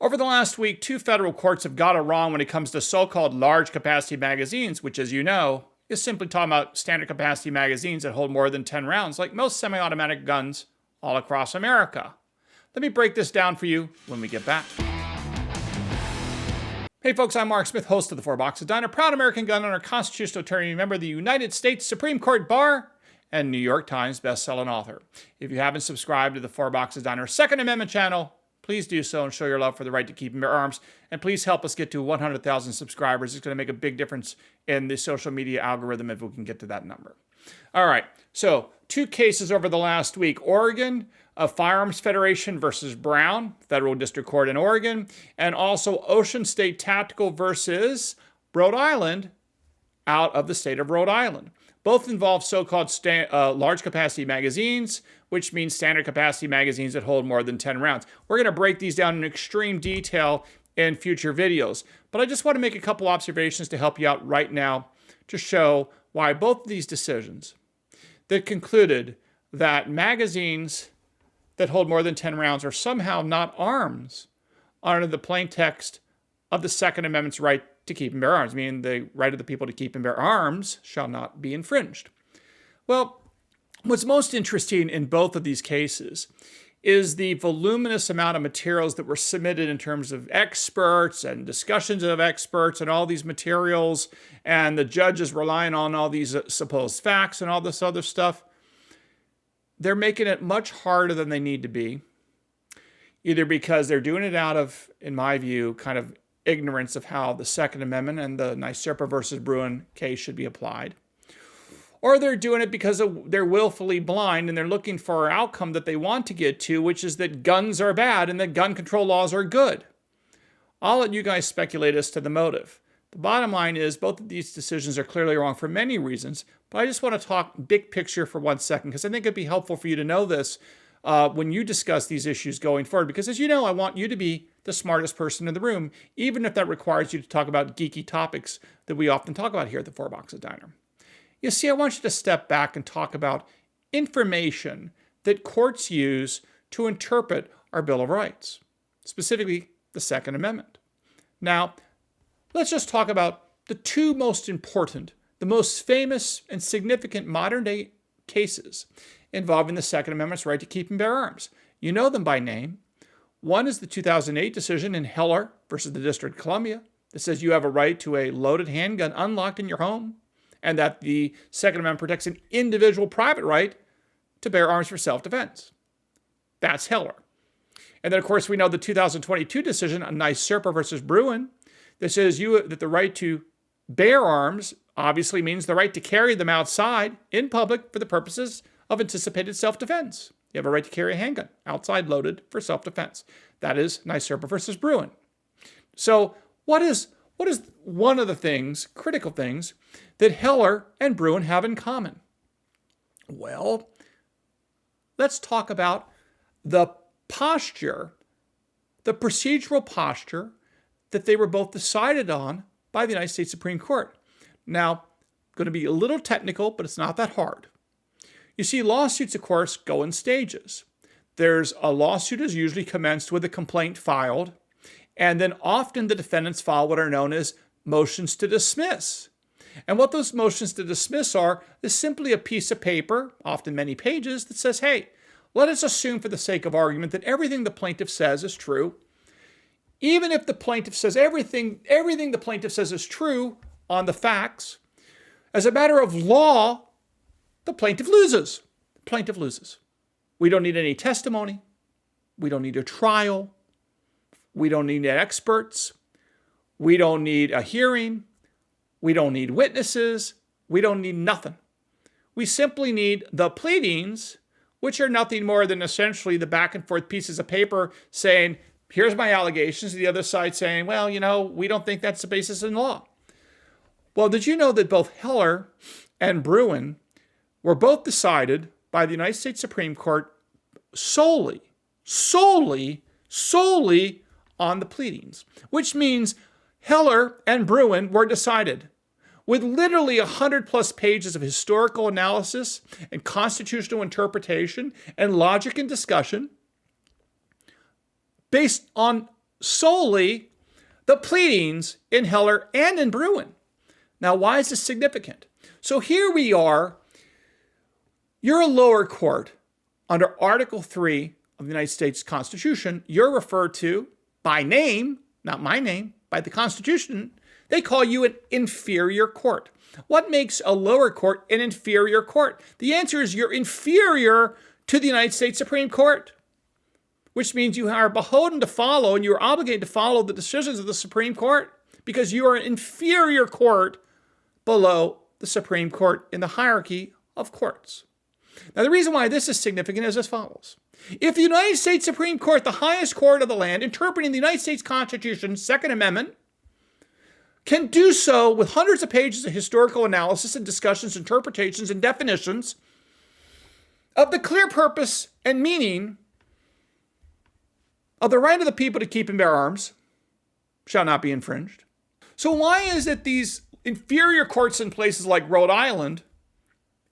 Over the last week, 2 federal courts have got it wrong when it comes to so-called large capacity magazines, which, as you know, is simply talking about standard capacity magazines that hold more than 10 rounds, like most semi-automatic guns all across America. Let me break this down for you when we get back. Hey folks, I'm Mark Smith, host of the Four Boxes Diner, proud American gun owner, constitutional attorney, member of the United States Supreme Court Bar, and New York Times best-selling author. If you haven't subscribed to the Four Boxes Diner Second Amendment channel, please do so and show your love for the right to keep and bear arms. And please help us get to 100,000 subscribers. It's going to make a big difference in the social media algorithm if we can get to that number. All right, so 2 cases over the last week. Oregon, a Firearms Federation versus Brown, Federal District Court in Oregon, and also Ocean State Tactical versus Rhode Island out of the state of Rhode Island. Both involve so-called large capacity magazines, which means standard capacity magazines that hold more than 10 rounds. We're going to break these down in extreme detail in future videos, but I just want to make a couple observations to help you out right now to show why both of these decisions that concluded that magazines that hold more than 10 rounds are somehow not arms under the plain text of the Second Amendment's right to keep and bear arms, meaning the right of the people to keep and bear arms shall not be infringed. Well, what's most interesting in both of these cases is the voluminous amount of materials that were submitted in terms of experts and discussions of experts and all these materials, and the judges relying on all these supposed facts and all this other stuff. They're making it much harder than they need to be, either because they're doing it out of, in my view, kind of ignorance of how the Second Amendment and the Nyserpa versus Bruin case should be applied, or they're doing it because they're willfully blind and they're looking for an outcome that they want to get to, which is that guns are bad and that gun control laws are good. I'll let you guys speculate as to the motive. The bottom line is both of these decisions are clearly wrong for many reasons, but I just want to talk big picture for 1 second because I think it'd be helpful for you to know this when you discuss these issues going forward, because as you know, I want you to be the smartest person in the room, even if that requires you to talk about geeky topics that we often talk about here at the Four Boxes Diner. You see, I want you to step back and talk about information that courts use to interpret our Bill of Rights, specifically the Second Amendment. Now, let's just talk about the 2 most important, the most famous and significant modern-day cases involving the Second Amendment's right to keep and bear arms. You know them by name. One is the 2008 decision in Heller versus the District of Columbia that says you have a right to a loaded handgun unlocked in your home, and that the Second Amendment protects an individual private right to bear arms for self-defense. That's Heller. And then, of course, we know the 2022 decision on Nyserpa versus Bruin that says that the right to bear arms obviously means the right to carry them outside in public for the purposes of anticipated self-defense. You have a right to carry a handgun outside loaded for self-defense. That is Nyserpa versus Bruin. So what is one of the things, critical things, that Heller and Bruin have in common? Well, let's talk about the posture, the procedural posture that they were both decided on by the United States Supreme Court. Now, going to be a little technical, but it's not that hard. You see, lawsuits, of course, go in stages. There's a lawsuit is usually commenced with a complaint filed, and then often the defendants file what are known as motions to dismiss. And what those motions to dismiss are is simply a piece of paper, often many pages, that says, hey, let us assume for the sake of argument that everything the plaintiff says is true. Even if the plaintiff says everything the plaintiff says is true on the facts, as a matter of law, the plaintiff loses. The plaintiff loses. We don't need any testimony. We don't need a trial. We don't need experts. We don't need a hearing. We don't need witnesses. We don't need nothing. We simply need the pleadings, which are nothing more than essentially the back and forth pieces of paper saying, here's my allegations. The other side saying, well, we don't think that's the basis in law. Well, did you know that both Heller and Bruin were both decided by the United States Supreme Court solely on the pleadings, which means Heller and Bruin were decided with literally 100+ pages of historical analysis and constitutional interpretation and logic and discussion based on solely the pleadings in Heller and in Bruen. Now, why is this significant? So here we are. You're a lower court under Article 3 of the United States Constitution. You're referred to by name, not my name, by the Constitution. They call you an inferior court. What makes a lower court an inferior court? The answer is you're inferior to the United States Supreme Court, which means you are beholden to follow and you're obligated to follow the decisions of the Supreme Court because you are an inferior court below the Supreme Court in the hierarchy of courts. Now, the reason why this is significant is as follows. If the United States Supreme Court, the highest court of the land, interpreting the United States Constitution, Second Amendment, can do so with hundreds of pages of historical analysis and discussions, interpretations, and definitions of the clear purpose and meaning of the right of the people to keep and bear arms shall not be infringed. So why is it these inferior courts in places like Rhode Island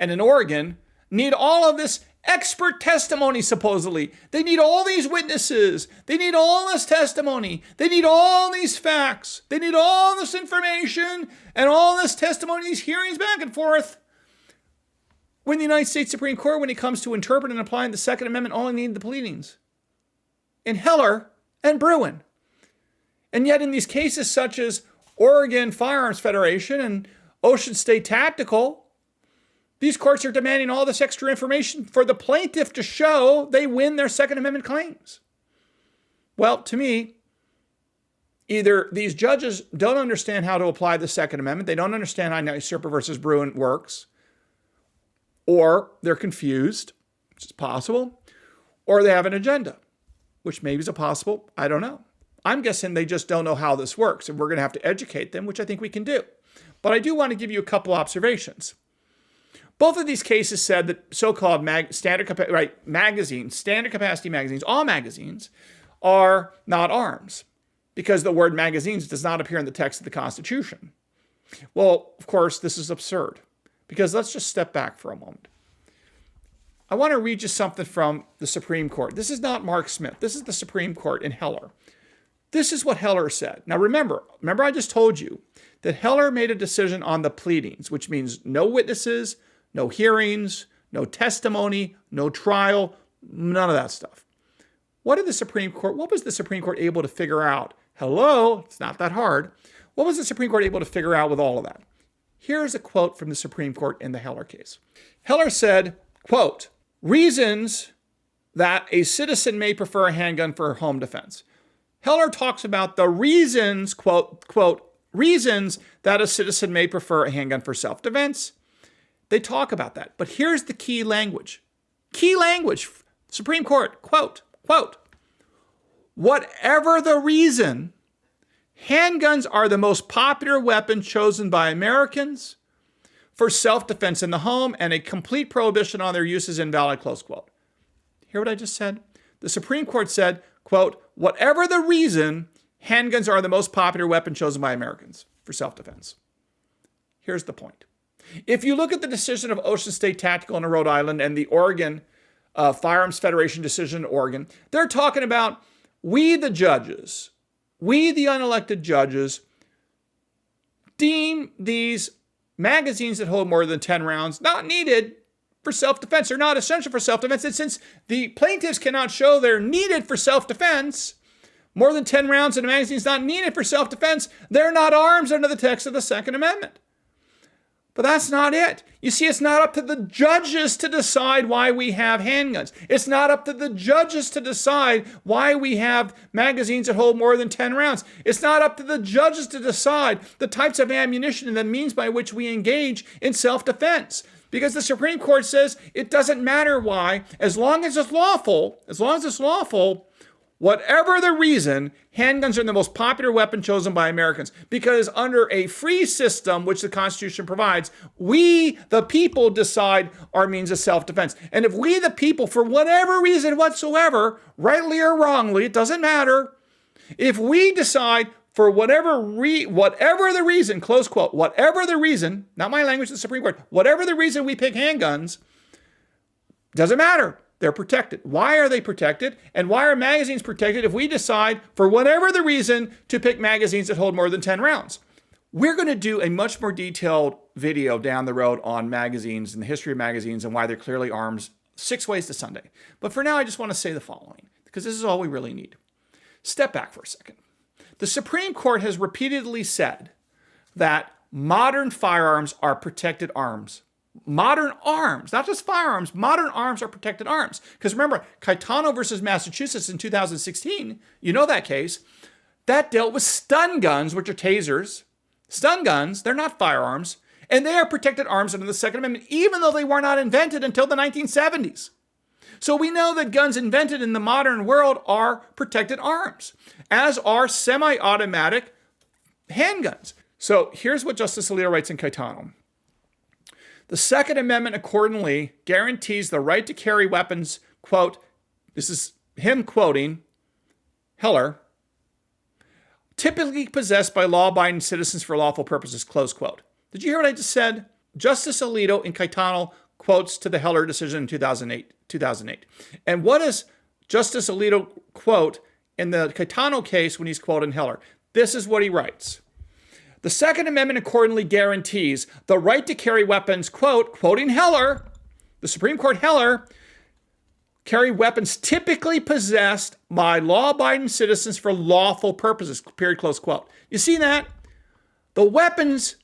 and in Oregon need all of this expert testimony, supposedly? They need all these witnesses. They need all this testimony. They need all these facts. They need all this information and all this testimony, these hearings back and forth. When the United States Supreme Court, when it comes to interpreting and applying the Second Amendment, only need the pleadings in Heller and Bruen. And yet in these cases such as Oregon Firearms Federation and Ocean State Tactical, these courts are demanding all this extra information for the plaintiff to show they win their Second Amendment claims. Well, to me, either these judges don't understand how to apply the Second Amendment, they don't understand how Usurper versus Bruen works, or they're confused, which is possible, or they have an agenda, which maybe is possible. I don't know. I'm guessing they just don't know how this works, and we're going to have to educate them, which I think we can do. But I do want to give you a couple observations. Both of these cases said that so-called standard capacity magazines, all magazines, are not arms because the word magazines does not appear in the text of the Constitution. Well, of course, this is absurd because let's just step back for a moment. I want to read you something from the Supreme Court. This is not Mark Smith. This is the Supreme Court in Heller. This is what Heller said. Now remember I just told you that Heller made a decision on the pleadings, which means no witnesses, no hearings, no testimony, no trial, none of that stuff. What was the Supreme Court able to figure out? Hello, it's not that hard. What was the Supreme Court able to figure out with all of that? Here's a quote from the Supreme Court in the Heller case. Heller said, quote, reasons that a citizen may prefer a handgun for home defense. Heller talks about the reasons, quote, reasons that a citizen may prefer a handgun for self-defense. They talk about that. But here's the key language. Supreme Court, quote, whatever the reason, handguns are the most popular weapon chosen by Americans for self-defense in the home, and a complete prohibition on their use is invalid, close quote. Hear what I just said? The Supreme Court said, quote, whatever the reason, handguns are the most popular weapon chosen by Americans for self-defense. Here's the point. If you look at the decision of Ocean State Tactical in Rhode Island and the Oregon Firearms Federation decision in Oregon, they're talking about we the judges, we the unelected judges, deem these magazines that hold more than 10 rounds not needed for self-defense. They're not essential for self-defense. And since the plaintiffs cannot show they're needed for self-defense, more than 10 rounds in a magazine is not needed for self-defense, they're not arms under the text of the Second Amendment. But that's not it. You see, it's not up to the judges to decide why we have handguns. It's not up to the judges to decide why we have magazines that hold more than 10 rounds. It's not up to the judges to decide the types of ammunition and the means by which we engage in self-defense. Because the Supreme Court says it doesn't matter why, as long as it's lawful, whatever the reason, handguns are the most popular weapon chosen by Americans. Because under a free system, which the Constitution provides, we, the people, decide our means of self-defense. And if we, the people, for whatever reason whatsoever, rightly or wrongly, it doesn't matter, if we decide for whatever the reason, close quote, whatever the reason, not my language, the Supreme Court, whatever the reason we pick handguns, doesn't matter. they're protected. Why are they protected? And why are magazines protected if we decide, for whatever the reason, to pick magazines that hold more than 10 rounds? We're going to do a much more detailed video down the road on magazines and the history of magazines and why they're clearly arms, 6 ways to Sunday. But for now, I just want to say the following, because this is all we really need. Step back for a second. The Supreme Court has repeatedly said that modern firearms are protected arms. Modern arms, not just firearms, modern arms are protected arms. Because remember, Caetano versus Massachusetts in 2016, you know that case, that dealt with stun guns, which are tasers. Stun guns, they're not firearms, and they are protected arms under the Second Amendment, even though they were not invented until the 1970s. So we know that guns invented in the modern world are protected arms, as are semi-automatic handguns. So here's what Justice Alito writes in Caetano. The Second Amendment accordingly guarantees the right to carry weapons, quote, this is him quoting Heller, typically possessed by law-abiding citizens for lawful purposes, close quote. Did you hear what I just said? Justice Alito in Caetano quotes to the Heller decision in 2008. And what does Justice Alito quote in the Caetano case when he's quoting Heller? This is what he writes. The Second Amendment accordingly guarantees the right to carry weapons, quote, quoting Heller, the Supreme Court Heller, carry weapons typically possessed by law-abiding citizens for lawful purposes, period, close quote. You see that? The weapons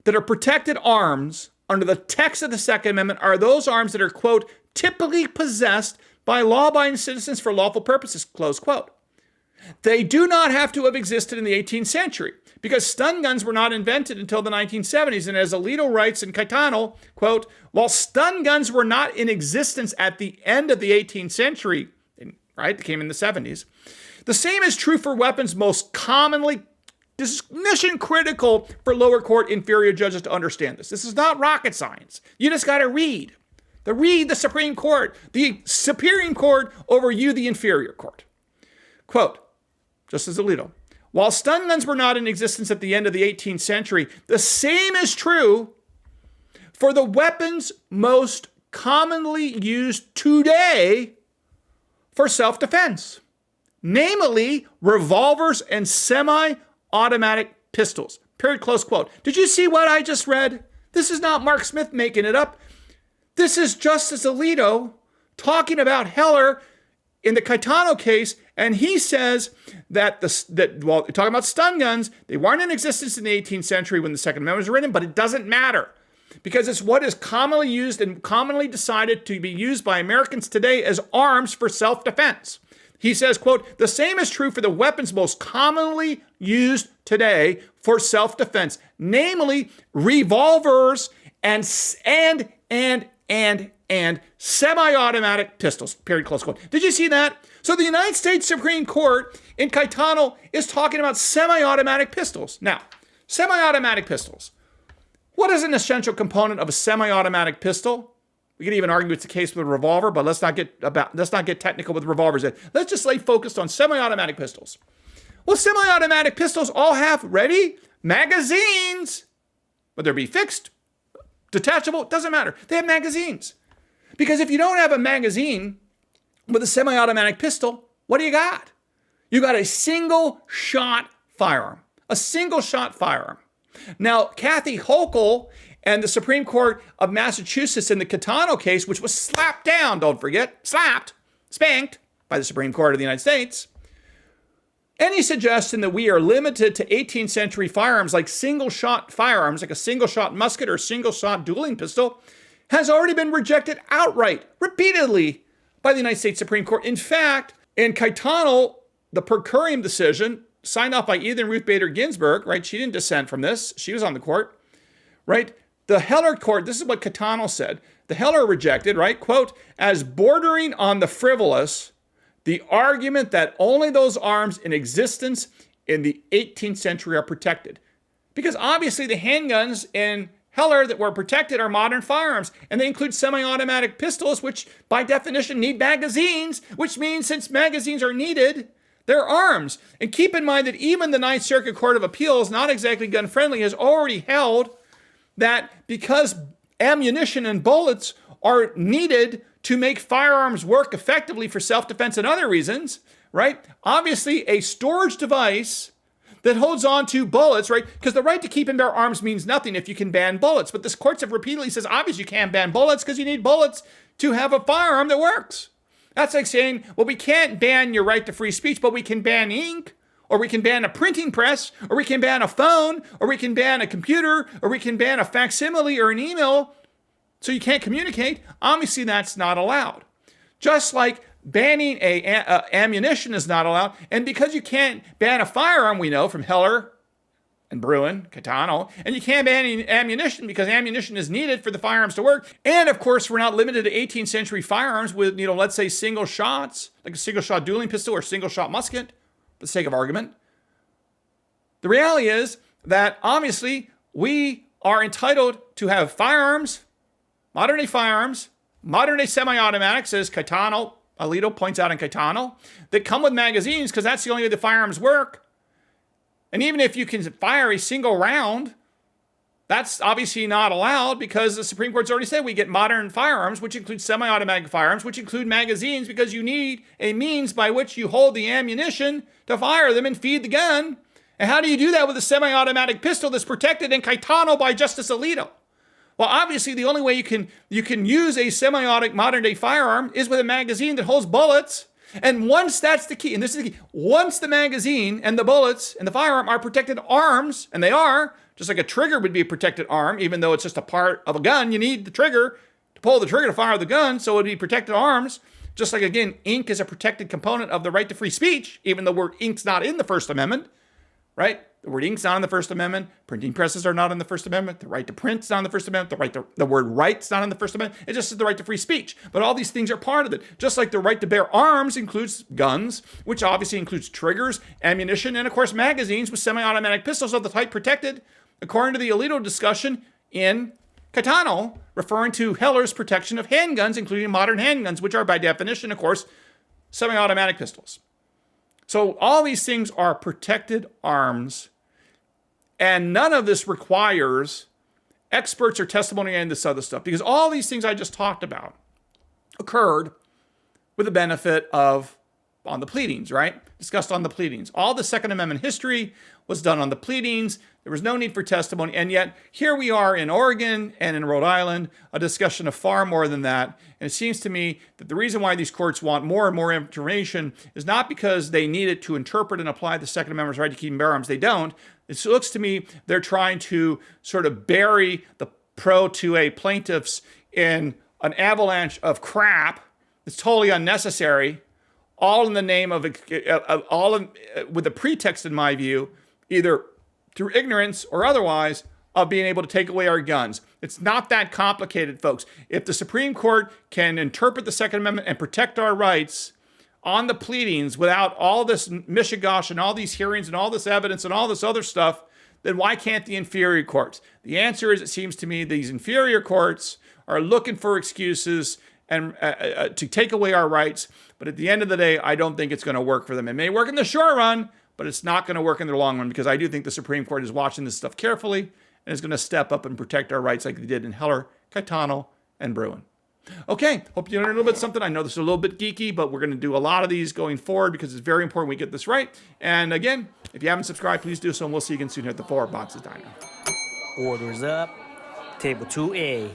that are protected arms under the text of the Second Amendment are those arms that are, quote, typically possessed by law-abiding citizens for lawful purposes, close quote. They do not have to have existed in the 18th century because stun guns were not invented until the 1970s. And as Alito writes in Caetano, quote, while stun guns were not in existence at the end of the 18th century, right, they came in the 70s, the same is true for weapons most commonly. This is mission critical for lower court inferior judges to understand this. This is not rocket science. You just got to read. Read the Supreme Court, the Superior Court over you, the inferior court. Quote, Justice Alito, while stun guns were not in existence at the end of the 18th century, the same is true for the weapons most commonly used today for self-defense, namely revolvers and semi-automatic pistols, period, close quote. Did you see what I just read? This is not Mark Smith making it up. This is Justice Alito talking about Heller in the Caetano case, and he says that talking about stun guns, they weren't in existence in the 18th century when the Second Amendment was written, but it doesn't matter because it's what is commonly used and commonly decided to be used by Americans today as arms for self-defense. He says, quote, the same is true for the weapons most commonly used today for self-defense, namely revolvers and semi-automatic pistols, period, close quote. Did you see that? So the United States Supreme Court in Caetano is talking about semi-automatic pistols. Now, semi-automatic pistols. What is an essential component of a semi-automatic pistol? We could even argue it's the case with a revolver, but let's not get technical with revolvers. Let's just lay focused on semi-automatic pistols. Well, semi-automatic pistols all have, ready, magazines. Whether it be fixed, detachable, doesn't matter. They have magazines. Because if you don't have a magazine with a semi-automatic pistol, what do you got? You got a single-shot firearm. A single-shot firearm. Now, Kathy Hochul and the Supreme Court of Massachusetts in the Caetano case, which was slapped down, don't forget, spanked by the Supreme Court of the United States. Any suggestion that we are limited to 18th century firearms like single-shot firearms, like a single-shot musket or single-shot dueling pistol, has already been rejected outright, repeatedly, by the United States Supreme Court. In fact, in Caetano, the per curiam decision, signed off by Edith Ruth Bader Ginsburg, right? She didn't dissent from this. She was on the court, right? The Heller court, this is what Caetano said. The Heller rejected, right? Quote, as bordering on the frivolous, the argument that only those arms in existence in the 18th century are protected. Because obviously the handguns in Heller that were protected are modern firearms, and they include semi-automatic pistols, which by definition need magazines, which means since magazines are needed, they're arms. And keep in mind that even the Ninth Circuit Court of Appeals, not exactly gun-friendly, has already held that because ammunition and bullets are needed to make firearms work effectively for self-defense and other reasons, right? Obviously, a storage device that holds on to bullets, right? Because the right to keep and bear arms means nothing if you can ban bullets. But the courts have repeatedly says, obviously you can't ban bullets because you need bullets to have a firearm that works. That's like saying, well, we can't ban your right to free speech, but we can ban ink, or we can ban a printing press, or we can ban a phone, or we can ban a computer, or we can ban a facsimile or an email, so you can't communicate. Obviously, that's not allowed. Just like banning ammunition is not allowed. And because you can't ban a firearm, we know from Heller and Bruin, Caetano, and you can't ban ammunition because ammunition is needed for the firearms to work. And of course, we're not limited to 18th century firearms with, let's say single shots, like a single shot dueling pistol or single shot musket, for the sake of argument. The reality is that obviously we are entitled to have firearms, modern day semi-automatics, as Caetano, Alito points out in Caetano, that come with magazines because that's the only way the firearms work. And even if you can fire a single round, that's obviously not allowed because the Supreme Court's already said we get modern firearms, which include semi-automatic firearms, which include magazines, because you need a means by which you hold the ammunition to fire them and feed the gun. And how do you do that with a semi-automatic pistol that's protected in Caetano by Justice Alito? Well, obviously, the only way you can use a semi-automatic modern-day firearm is with a magazine that holds bullets. And once that's the key, and this is the key, once the magazine and the bullets and the firearm are protected arms, and they are, just like a trigger would be a protected arm, even though it's just a part of a gun, you need the trigger to pull the trigger to fire the gun, so it would be protected arms. Just like, again, ink is a protected component of the right to free speech, even though the word ink's not in the First Amendment, right? The word ink's not in the First Amendment. Printing presses are not in the First Amendment. The right to print's not in the First Amendment. The word right's not in the First Amendment. It just is the right to free speech. But all these things are part of it. Just like the right to bear arms includes guns, which obviously includes triggers, ammunition, and of course magazines with semi-automatic pistols of the type protected, according to the Alito discussion in Caetano, referring to Heller's protection of handguns, including modern handguns, which are by definition, of course, semi-automatic pistols. So all these things are protected arms. And none of this requires experts or testimony and this other stuff, because all these things I just talked about occurred with the benefit of on the pleadings, right? Discussed on the pleadings. All the Second Amendment history was done on the pleadings. There was no need for testimony. And yet here we are in Oregon and in Rhode Island, a discussion of far more than that. And it seems to me that the reason why these courts want more and more information is not because they need it to interpret and apply the Second Amendment's right to keep and bear arms. They don't. It looks to me they're trying to sort of bury the pro to a plaintiffs in an avalanche of crap that's totally unnecessary, all in the name of with the pretext, in my view, either through ignorance or otherwise, of being able to take away our guns. It's not that complicated, folks. If the Supreme Court can interpret the Second Amendment and protect our rights on the pleadings without all this mishigosh and all these hearings and all this evidence and all this other stuff, then why can't the inferior courts? The answer is, it seems to me, these inferior courts are looking for excuses and to take away our rights. But at the end of the day, I don't think it's going to work for them. It may work in the short run, but it's not going to work in the long run, because I do think the Supreme Court is watching this stuff carefully and is going to step up and protect our rights like they did in Heller, Caetano, and Bruin. Okay, hope you learned a little bit something. I know this is a little bit geeky, but we're going to do a lot of these going forward because it's very important we get this right. And again, if you haven't subscribed, please do so, and we'll see you again soon here at the Four Boxes Diner. Orders up. Table 2A.